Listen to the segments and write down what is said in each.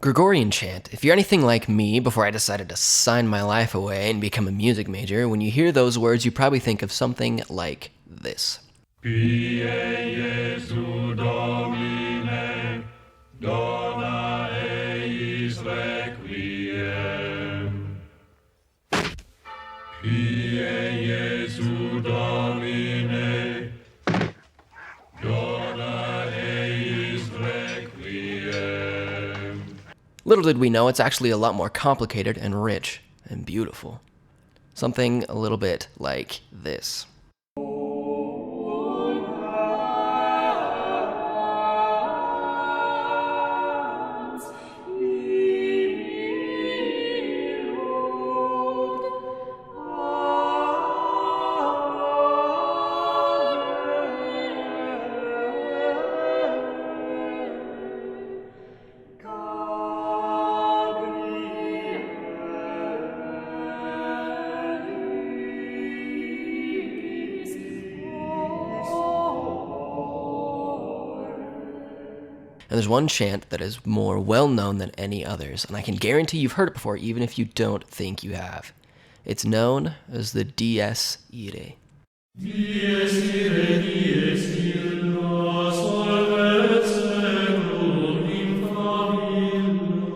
Gregorian chant. If you're anything like me, before I decided to sign my life away and become a music major, when you hear those words, you probably think of something like this. Pie Jesu Domine, dona eis requiem. Pie Jesu Domine, dona eis requiem. Little did we know, it's actually a lot more complicated and rich and beautiful. Something a little bit like this. And there's one chant that is more well-known than any others, and I can guarantee you've heard it before, even if you don't think you have. It's known as the Dies Irae. Dies irae, dies illa, solvet seclum in famiglia.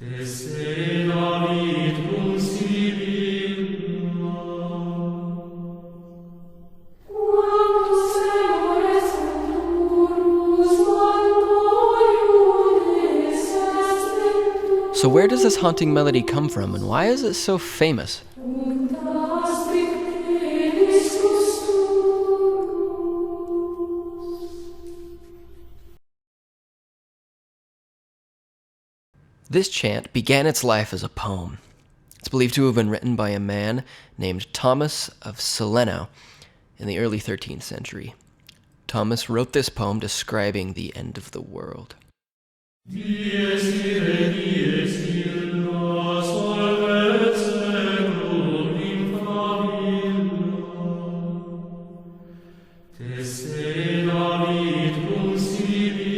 Te se David cum Sibylla. So where does this haunting melody come from, and why is it so famous? This chant began its life as a poem. It's believed to have been written by a man named Thomas of Celano in the early 13th century. Thomas wrote this poem describing the end of the world. Dies irae, dies illa, solvet seclum in famiglia. Te se David cum Sibylla.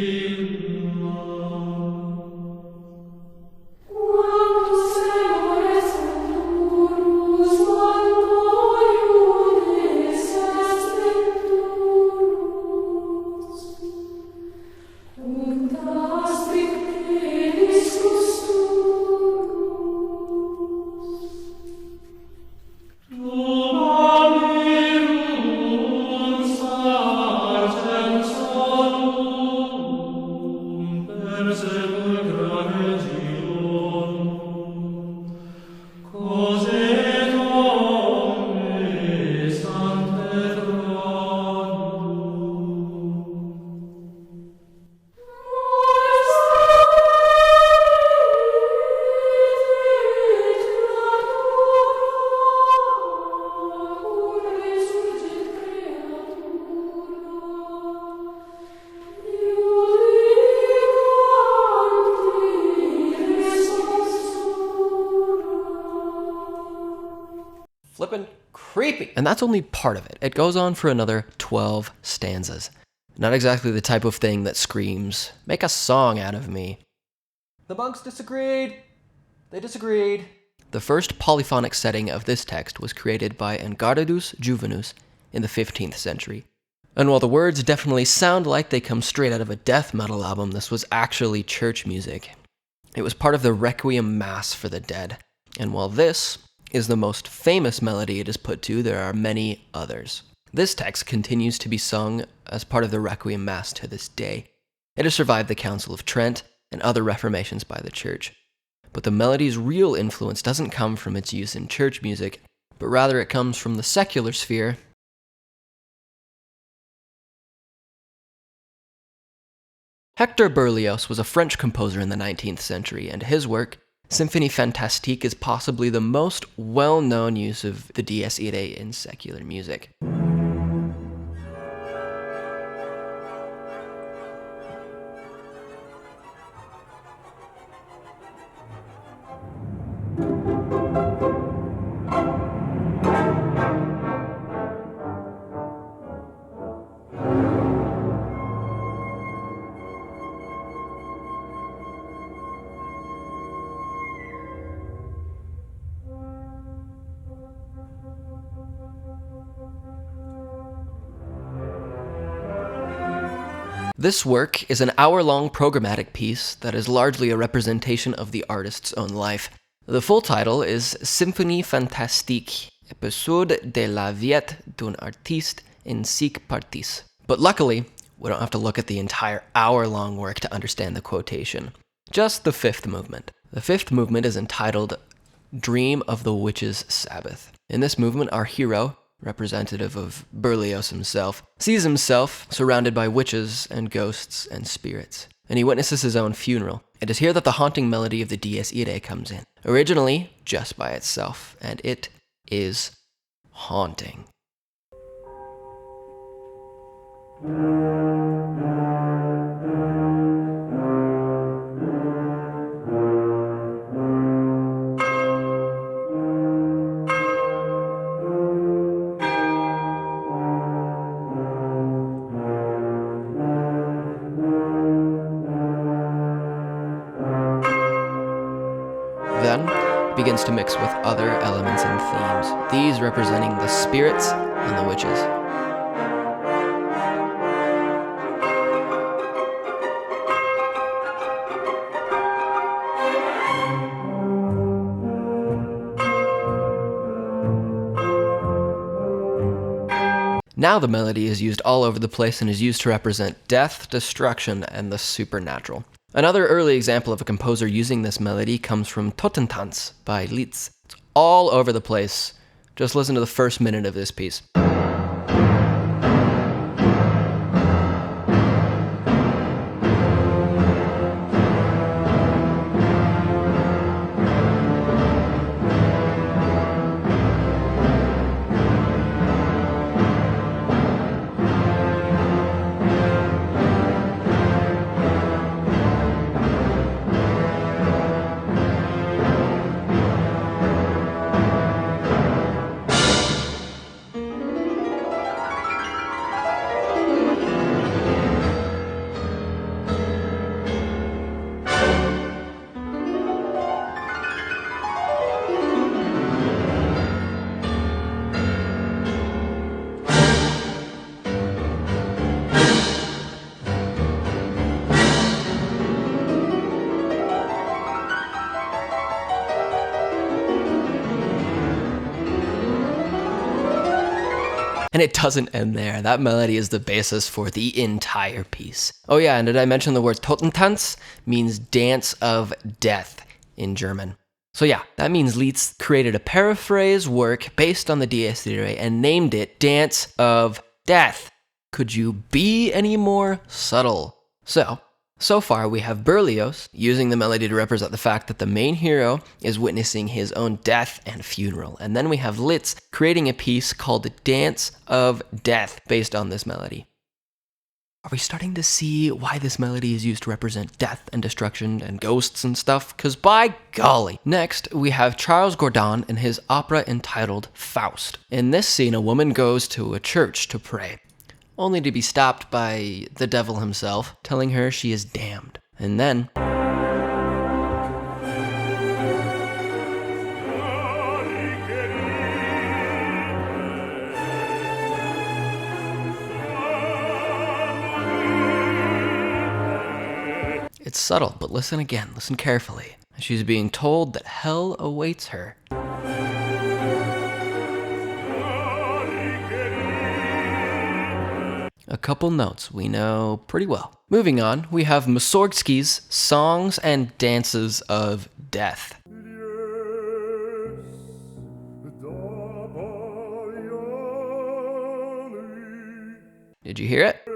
Flippin' creepy. And that's only part of it. It goes on for another 12 stanzas. Not exactly the type of thing that screams, "Make a song out of me." The monks disagreed. They disagreed. The first polyphonic setting of this text was created by Engardadus Juvenus in the 15th century. And while the words definitely sound like they come straight out of a death metal album, this was actually church music. It was part of the Requiem Mass for the dead. And while this is the most famous melody it is put to, there are many others. This text continues to be sung as part of the Requiem Mass to this day. It has survived the Council of Trent and other reformations by the Church. But the melody's real influence doesn't come from its use in church music, but rather it comes from the secular sphere. Hector Berlioz was a French composer in the 19th century, and his work, Symphonie Fantastique, is possibly the most well-known use of the Dies Irae in secular music. This work is an hour-long programmatic piece that is largely a representation of the artist's own life. The full title is Symphonie fantastique, épisode de la vie d'un artiste en 6 parties. But luckily, we don't have to look at the entire hour-long work to understand the quotation. Just the fifth movement. The fifth movement is entitled Dream of the Witch's Sabbath. In this movement, our hero, representative of Berlioz himself, sees himself surrounded by witches and ghosts and spirits, and he witnesses his own funeral. It is here that the haunting melody of the Dies Irae comes in, originally just by itself, and it is haunting. Then begins to mix with other elements and themes, these representing the spirits and the witches. Now the melody is used all over the place and is used to represent death, destruction, and the supernatural. Another early example of a composer using this melody comes from Totentanz by Liszt. It's all over the place. Just listen to the first minute of this piece. And it doesn't end there. That melody is the basis for the entire piece. Oh yeah, and did I mention the word Totentanz means dance of death in German. So yeah, that means Liszt created a paraphrase work based on the Dies Irae and named it Dance of Death. Could you be any more subtle? So far we have Berlioz using the melody to represent the fact that the main hero is witnessing his own death and funeral. And then we have Liszt creating a piece called Dance of Death based on this melody. Are we starting to see why this melody is used to represent death and destruction and ghosts and stuff? Because by golly. Next, we have Charles Gordon in his opera entitled Faust. In this scene, a woman goes to a church to pray, only to be stopped by the devil himself, telling her she is damned. And then it's subtle, but listen again, listen carefully. She's being told that hell awaits her. A couple notes we know pretty well. Moving on, we have Mussorgsky's Songs and Dances of Death. Did you hear it?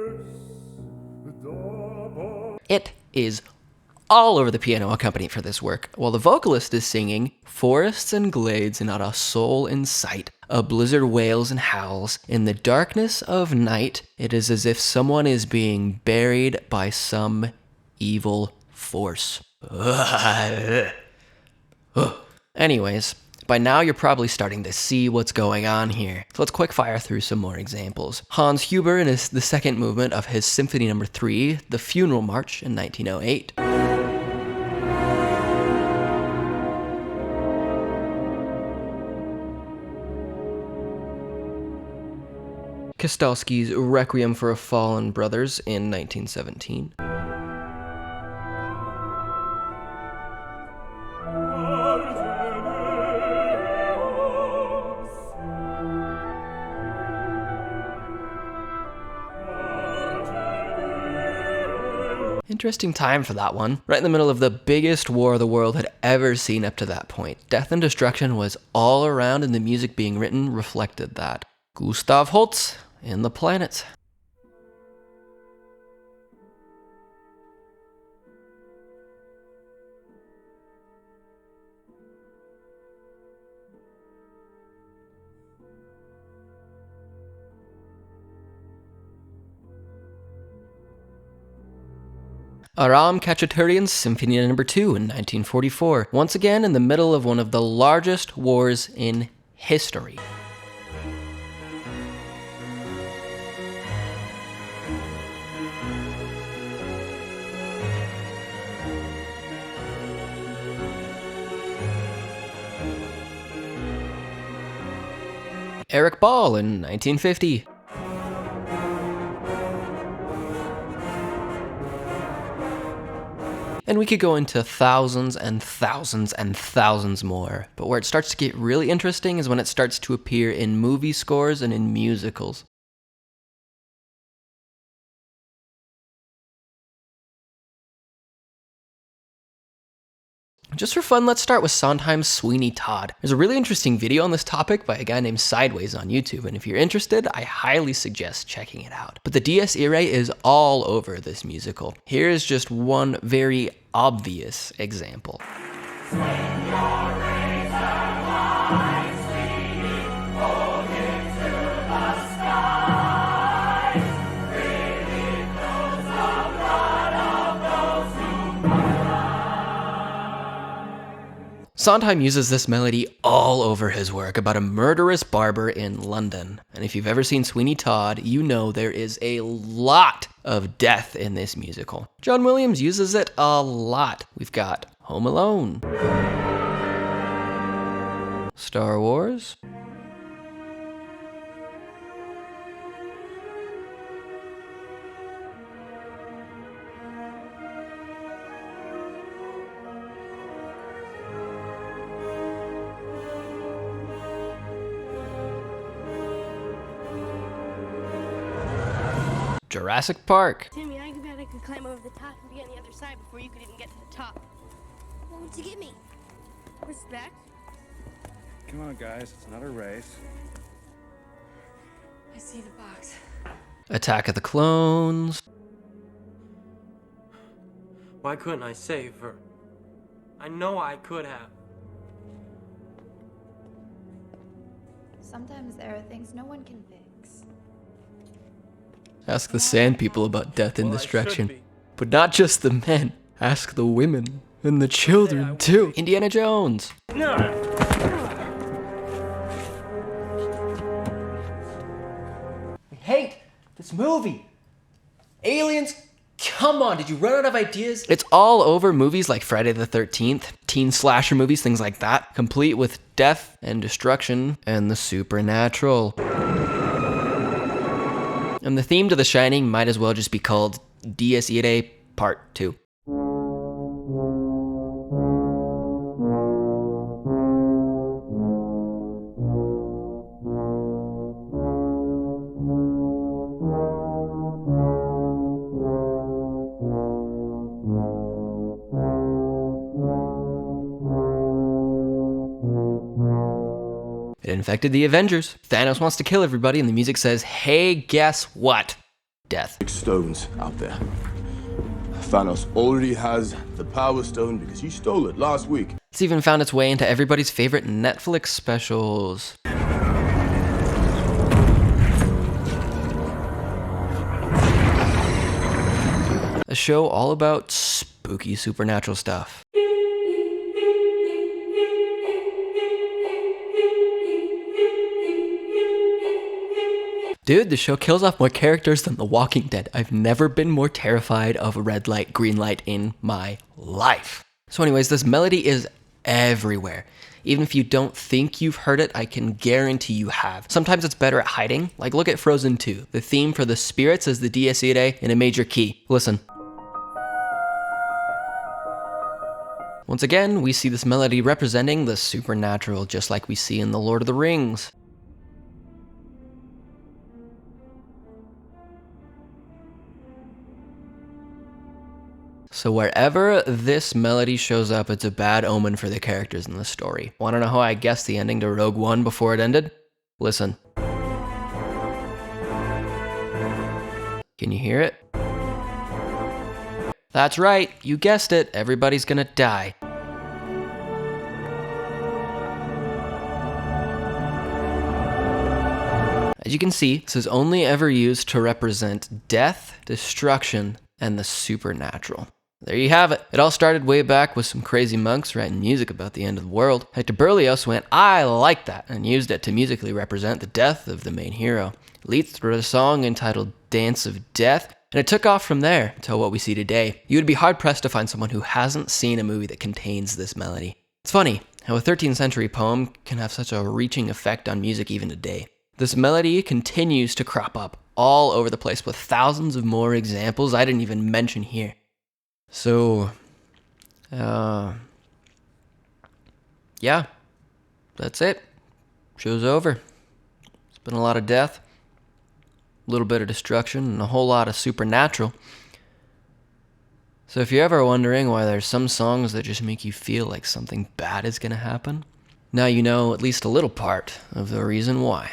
It is all over the piano accompaniment for this work, while the vocalist is singing forests and glades and not a soul in sight. A blizzard wails and howls. In the darkness of night, it is as if someone is being buried by some evil force. Anyways, by now you're probably starting to see what's going on here. So let's quick fire through some more examples. Hans Huber in the second movement of his Symphony No. 3, The Funeral March in 1908. Kostalski's Requiem for a Fallen Brothers in 1917. Interesting time for that one. Right in the middle of the biggest war the world had ever seen up to that point. Death and destruction was all around, and the music being written reflected that. Gustav Holst in The Planets. Aram Khachaturian's Symphony No. 2 in 1944, once again in the middle of one of the largest wars in history. Eric Ball in 1950. And we could go into thousands and thousands and thousands more. But where it starts to get really interesting is when it starts to appear in movie scores and in musicals. Just for fun, let's start with Sondheim's Sweeney Todd. There's a really interesting video on this topic by a guy named Sideways on YouTube, and if you're interested, I highly suggest checking it out. But the Dies Irae is all over this musical. Here is just one very obvious example. Sondheim uses this melody all over his work about a murderous barber in London. And if you've ever seen Sweeney Todd, you know there is a lot of death in this musical. John Williams uses it a lot. We've got Home Alone, Star Wars, Jurassic Park, Timmy, I bet I could climb over the top and be on the other side before you could even get to the top. What would you give me? Respect? Come on, guys. It's not a race. I see the box. Attack of the Clones, Why couldn't I save her? I know I could have. Sometimes there are things no one can fix. Ask the Sand People about death and Well, I should destruction. be. But not just the men. Ask the women and the children too. Indiana Jones. No. I hate this movie. Aliens, come on, did you run out of ideas? It's all over movies like Friday the 13th, teen slasher movies, things like that, complete with death and destruction and the supernatural. And the theme to The Shining might as well just be called Dies Irae Part 2. It infected the Avengers. Thanos wants to kill everybody, and the music says, hey, guess what? Death. Big stones out there. Thanos already has the Power Stone because he stole it last week. It's even found its way into everybody's favorite Netflix specials. A show all about spooky supernatural stuff. Dude, the show kills off more characters than The Walking Dead. I've never been more terrified of a red light, green light in my life. So anyways, this melody is everywhere. Even if you don't think you've heard it, I can guarantee you have. Sometimes it's better at hiding. Like look at Frozen 2. The theme for the spirits is the Dies Irae in a major key. Listen. Once again, we see this melody representing the supernatural, just like we see in The Lord of the Rings. So wherever this melody shows up, it's a bad omen for the characters in the story. Want to know how I guessed the ending to Rogue One before it ended? Listen. Can you hear it? That's right, you guessed it, everybody's gonna die. As you can see, this is only ever used to represent death, destruction, and the supernatural. There you have it. It all started way back with some crazy monks writing music about the end of the world. Hector Berlioz went, I like that, and used it to musically represent the death of the main hero. Liszt wrote a song entitled Dance of Death, and it took off from there until what we see today. You would be hard-pressed to find someone who hasn't seen a movie that contains this melody. It's funny how a 13th century poem can have such a reaching effect on music even today. This melody continues to crop up all over the place with thousands of more examples I didn't even mention here. So, yeah, that's it. Show's over. It's been a lot of death, a little bit of destruction, and a whole lot of supernatural. So if you're ever wondering why there's some songs that just make you feel like something bad is gonna happen, now you know at least a little part of the reason why.